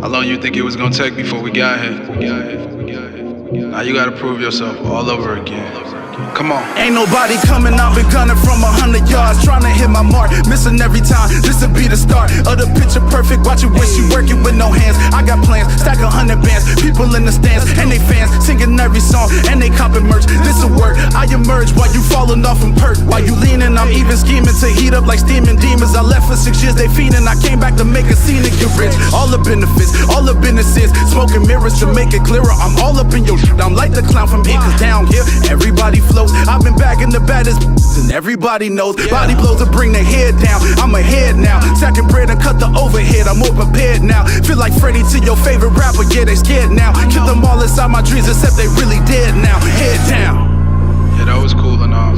How long you think it was gonna take before we got here? Now you gotta prove yourself all over again. Come on. Ain't nobody coming, I've been gunning from 100 yards, trying to hit my mark, missing every time. This'll be the start of the picture perfect. Watch it when she working with no hands. I got plans, stack 100 bands, people in the stands and they fans singing every song and they copping merch. This'll work. I emerge while you falling off and perk. While you leaning, I'm even scheming to heat up like steaming demons. I left for 6 years, they feeding. I came back to make a scene and get rich. All the benefits, all the businesses, smoking mirrors to make it clearer. I'm all up in your shit. I'm like the clown from here, 'cause down here everybody flows. I've been bagging the baddest and everybody knows. Body blows to bring their head down. I'm ahead now, stacking bread and cut the overhead. I'm more prepared now. Feel like Freddie to your favorite rapper. Yeah, they scared now. Kill them all inside my dreams except they really dead now. Head down. Yeah, that was cool and all.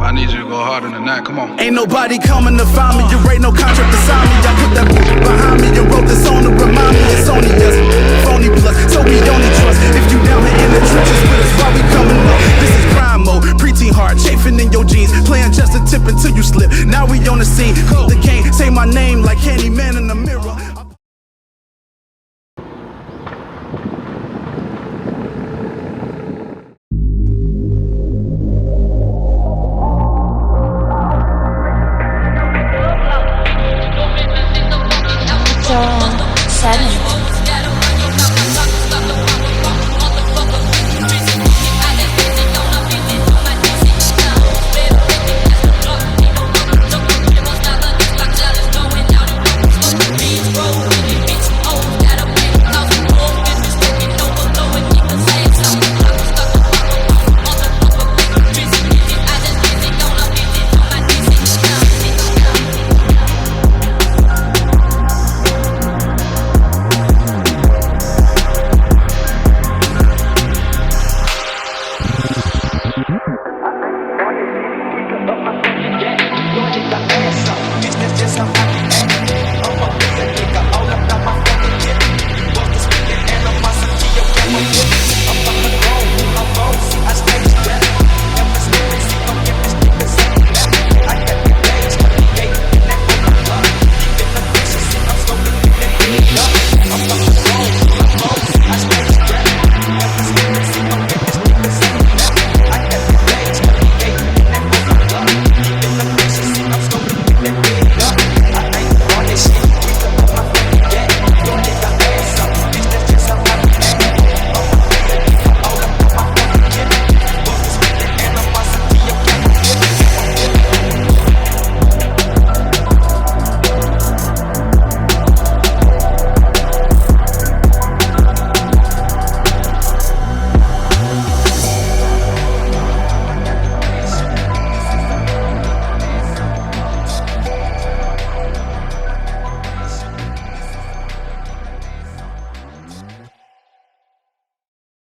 I need you to go harder than that. Come on. Ain't nobody coming to find me. You ain't no contract to sign me. I put that behind me and wrote this song to remind me it's only us. Phony plus, so we only trust. If you down here in the trenches with us, why we coming up? This is crime mode, preteen hard, chafing in your jeans, playing just a tip until you slip. Now we on the scene, call the game, say my name like Candyman in the mirror. Setting.